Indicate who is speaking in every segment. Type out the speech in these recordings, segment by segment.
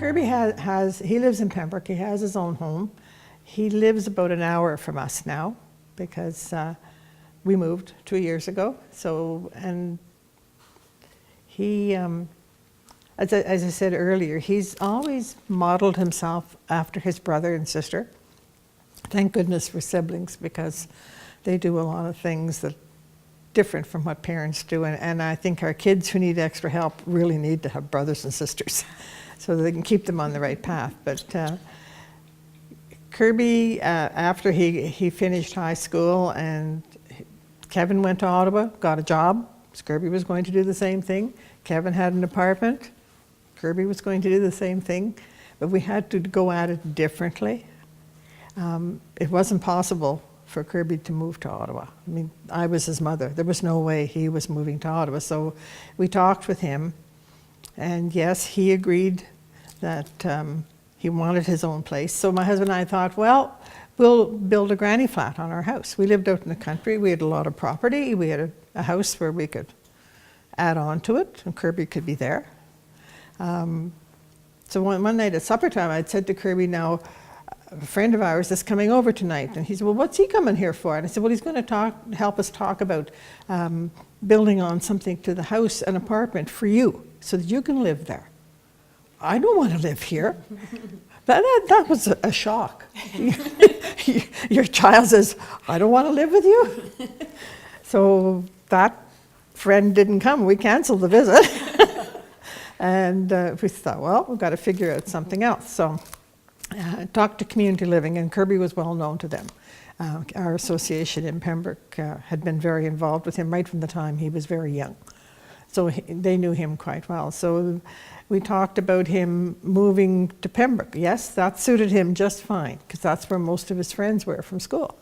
Speaker 1: Kirby he lives in Pembroke. He has his own home. He lives about an hour from us now because we moved 2 years ago. So, and he, as I said earlier, he's always modeled himself after his brother and sister. Thank goodness for siblings, because they do a lot of things that different from what parents do. And I think our kids who need extra help really need to have brothers and sisters so that they can keep them on the right path. But Kirby, after he finished high school, and Kevin went to Ottawa, got a job. Kirby was going to do the same thing. Kevin had an apartment. Kirby was going to do the same thing. But we had to go at it differently. It wasn't possible for Kirby to move to Ottawa. I mean, I was his mother. There was no way he was moving to Ottawa. So we talked with him, and yes, he agreed that he wanted his own place. So my husband and I thought, well, we'll build a granny flat on our house. We lived out in the country. We had a lot of property. We had a house where we could add on to it, and Kirby could be there. So one night at supper time, I'd said to Kirby, now, a friend of ours is coming over tonight. And he said, well, what's he coming here for? And I said, well, he's going to help us talk about building on something to the house, an apartment for you, so that you can live there. I don't want to live here. That was a shock. Your child says, I don't want to live with you. So that friend didn't come. We canceled the visit. And we thought, well, we've got to figure out something else. So talked to Community Living, and Kirby was well known to them. Our association in Pembroke had been very involved with him right from the time he was very young. So they knew him quite well. So we talked about him moving to Pembroke. Yes, that suited him just fine, because that's where most of his friends were from school.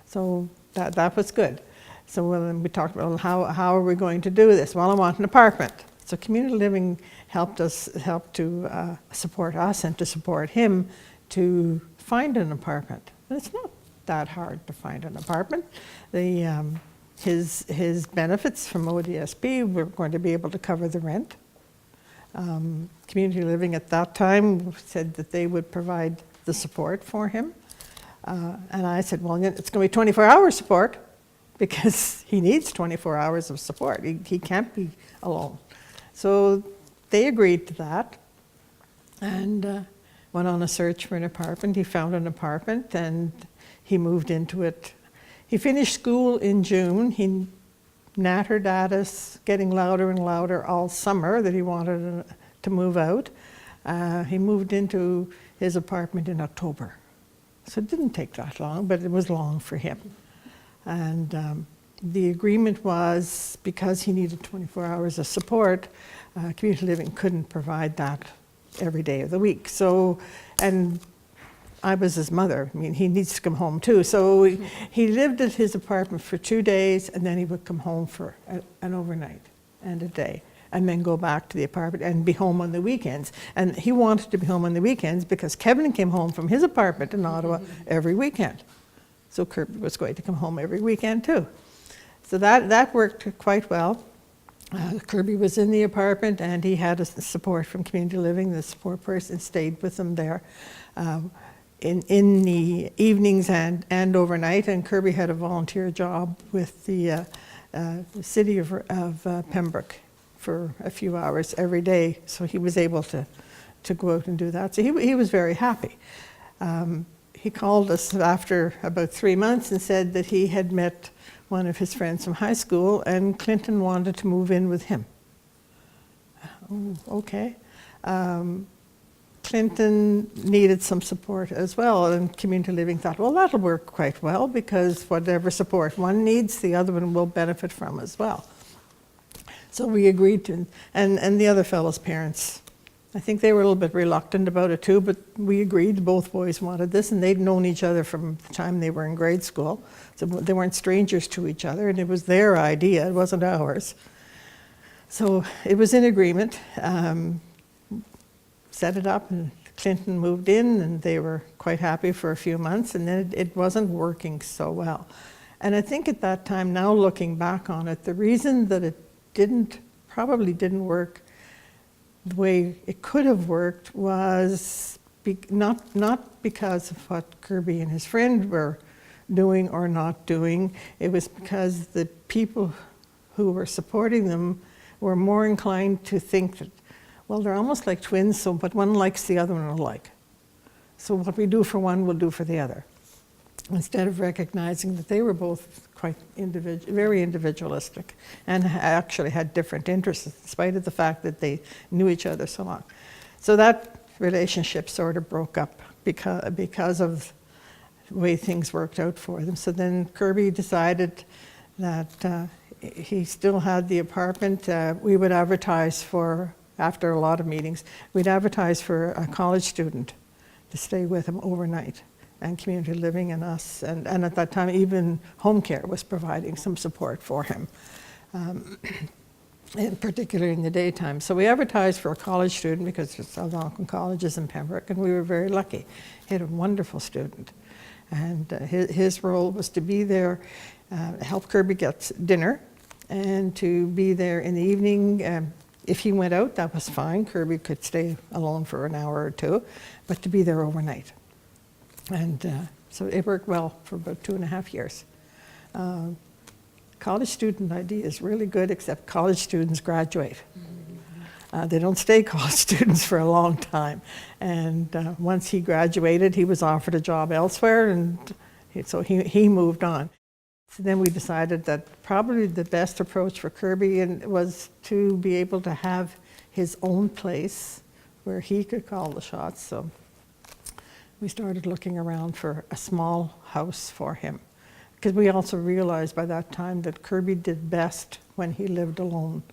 Speaker 1: So that was good. So we talked about, well, how are we going to do this? Well, I want an apartment. So Community Living helped to support us and to support him to find an apartment. And it's not that hard to find an apartment. His benefits from ODSP were going to be able to cover the rent. Community Living at that time said that they would provide the support for him. And I said, well, it's going to be 24-hour support, because he needs 24 hours of support. He can't be alone. So they agreed to that, and went on a search for an apartment. He found an apartment, and he moved into it. He finished school in June. He nattered at us, getting louder and louder all summer, that he wanted to move out. He moved into his apartment in October. So it didn't take that long, but it was long for him. And the agreement was, because he needed 24 hours of support, Community Living couldn't provide that every day of the week. So, and I was his mother. I mean, he needs to come home too. So he lived at his apartment for 2 days, and then he would come home for an overnight and a day, and then go back to the apartment and be home on the weekends. And he wanted to be home on the weekends because Kevin came home from his apartment in Ottawa every weekend. So Kirby was going to come home every weekend too. So that worked quite well. Kirby was in the apartment, and he had a support from Community Living. The support person stayed with him there in the evenings and overnight. And Kirby had a volunteer job with the city of Pembroke for a few hours every day. So he was able to go out and do that. So he was very happy. He called us after about 3 months and said that he had met one of his friends from high school, and Clinton wanted to move in with him. Oh, okay. Clinton needed some support as well, and Community Living thought, well, that'll work quite well, because whatever support one needs, the other one will benefit from as well. So we agreed to, and the other fellow's parents, I think they were a little bit reluctant about it too, but we agreed. Both boys wanted this, and they'd known each other from the time they were in grade school. So they weren't strangers to each other, and it was their idea, it wasn't ours. So it was in agreement. Set it up, and Clinton moved in, and they were quite happy for a few months, and then it wasn't working so well. And I think at that time, now looking back on it, the reason that it probably didn't work the way it could have worked was not because of what Kirby and his friend were doing or not doing. It was because the people who were supporting them were more inclined to think that, well, they're almost like twins, so but one likes the other one alike. So what we do for one, we'll do for the other. Instead of recognizing that they were both quite very individualistic and actually had different interests, in spite of the fact that they knew each other so long. So that relationship sort of broke up because of the way things worked out for them. So then Kirby decided that he still had the apartment. We would advertise for, after a lot of meetings, we'd advertise for a college student to stay with him overnight, and community living and us, and at that time even home care was providing some support for him, particularly in the daytime. So we advertised for a college student because there's Algonquin colleges in Pembroke, and we were very lucky. He had a wonderful student, and his role was to be there, help Kirby get dinner, and to be there in the evening. If he went out, that was fine. Kirby could stay alone for an hour or two, but to be there overnight. And so it worked well for about 2.5 years. College student idea is really good, except college students graduate. They don't stay college students for a long time. And once he graduated, he was offered a job elsewhere, and so he moved on. So then we decided that probably the best approach for Kirby was to be able to have his own place where he could call the shots. So we started looking around for a small house for him, because we also realized by that time that Kirby did best when he lived alone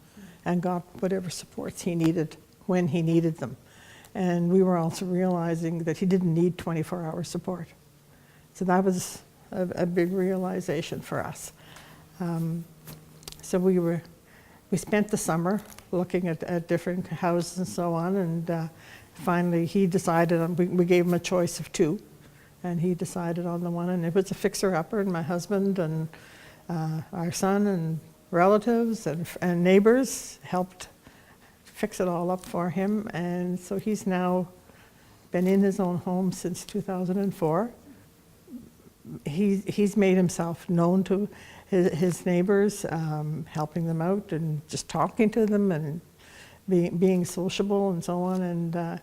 Speaker 1: and got whatever supports he needed when he needed them. And we were also realizing that he didn't need 24-hour support. So that was a big realization for us. So we spent the summer looking at different houses and so on, and finally he decided we gave him a choice of 2, and he decided on the one, and it was a fixer-upper, and my husband and our son and relatives and neighbors helped fix it all up for him, and so he's now been in his own home since 2004. He's made himself known to his neighbors, helping them out and just talking to them and being sociable and so on, and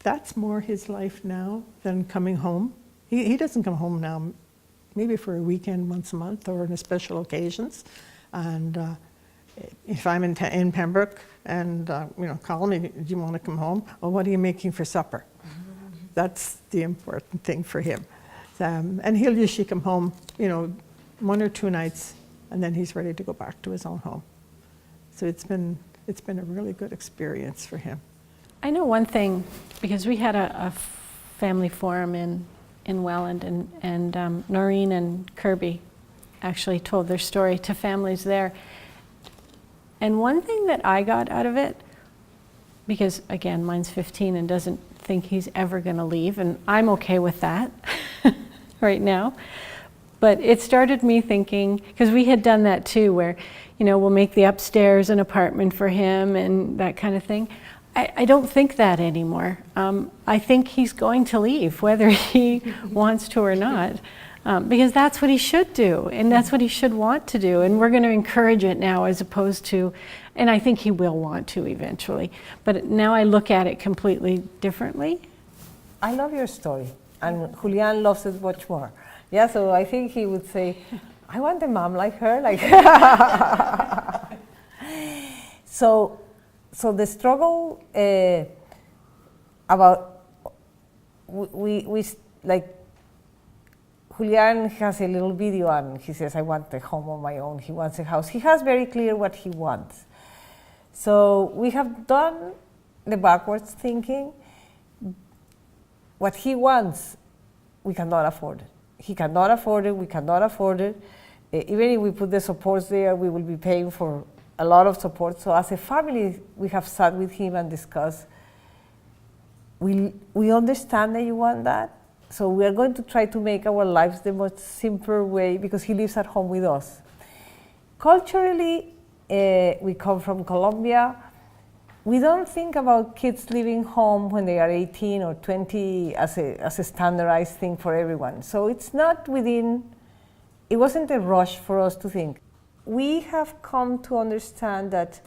Speaker 1: that's more his life now than coming home. He doesn't come home now, maybe for a weekend once a month or on special occasions. And if I'm in Pembroke and call me, do you want to come home? Well, what are you making for supper? That's the important thing for him. And he'll usually come home, 1 or 2 nights, and then he's ready to go back to his own home. So it's been a really good experience for him.
Speaker 2: I know one thing, because we had a family forum in Welland, and Noreen and Kirby actually told their story to families there. And one thing that I got out of it, because again, mine's 15 and doesn't think he's ever going to leave, and I'm okay with that right now. But it started me thinking, because we had done that too, where, we'll make the upstairs an apartment for him and that kind of thing. I don't think that anymore. I think he's going to leave, whether he wants to or not, because that's what he should do, and that's what he should want to do, and we're going to encourage it now, as opposed to, and I think he will want to eventually, but now I look at it completely differently.
Speaker 3: I love your story, and Julian loves it much more. Yeah, so I think he would say, I want a mom like her. So the struggle about, we like, Julian has a little video and he says, I want a home of my own, he wants a house. He has very clear what he wants. So we have done the backwards thinking. What he wants, we cannot afford it. He cannot afford it, we cannot afford it. Even if we put the supports there, we will be paying for a lot of support. So as a family, we have sat with him and discussed, we understand that you want that, so we are going to try to make our lives the most simple way, because he lives at home with us. Culturally, we come from Colombia. we don't think about kids leaving home when they are 18 or 20 as a standardized thing for everyone. So it's not within, it wasn't a rush for us to think. We have come to understand that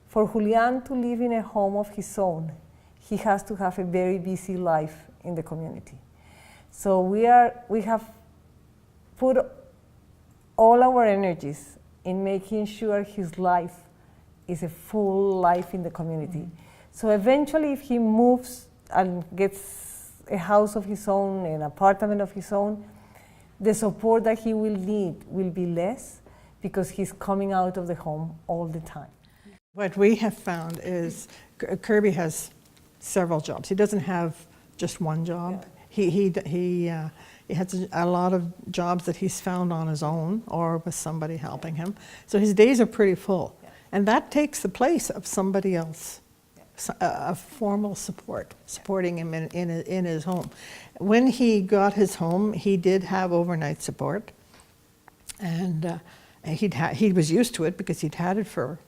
Speaker 3: for Julian to live in a home of his own, he has to have a very busy life in the community. So we have put all our energies in making sure his life is a full life in the community. Mm-hmm. So eventually, if he moves and gets a house of his own, an apartment of his own, the support that he will need will be less because he's coming out of the home all the time.
Speaker 1: What we have found is Kirby has several jobs. He doesn't have just one job. Yeah. He has a lot of jobs that he's found on his own or with somebody helping him. So his days are pretty full. Yeah. And that takes the place of somebody else, a formal support, supporting him in his home. When he got his home, he did have overnight support. And he was used to it because he'd had it for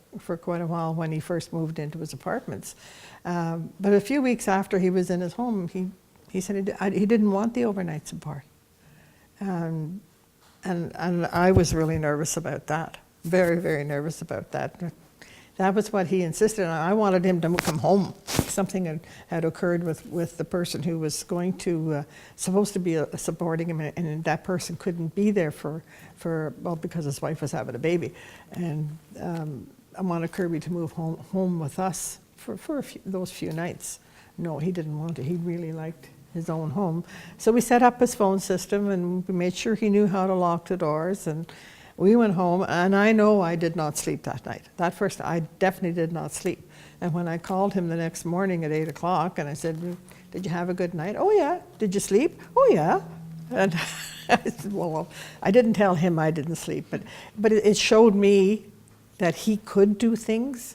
Speaker 1: quite a while when he first moved into his apartments. But a few weeks after he was in his home, he said he didn't want the overnight support. And I was really nervous about that, very, very nervous about that. That was what he insisted on. I wanted him to come home. Something had occurred with the person who was going to, supposed to be supporting him, and that person couldn't be there well, because his wife was having a baby. And I wanted Kirby to move home with us for those few nights. No, he didn't want to. He really liked his own home. So we set up his phone system and we made sure he knew how to lock the doors, and we went home, and I know I did not sleep that night. That first, I definitely did not sleep. And when I called him the next morning at 8 o'clock and I said, "Did you have a good night?" "Oh yeah." "Did you sleep?" "Oh yeah." And I said, well, I didn't tell him I didn't sleep, but it showed me that he could do things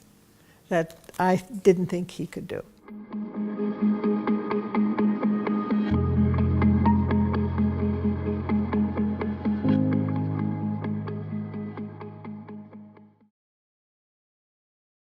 Speaker 1: that I didn't think he could do.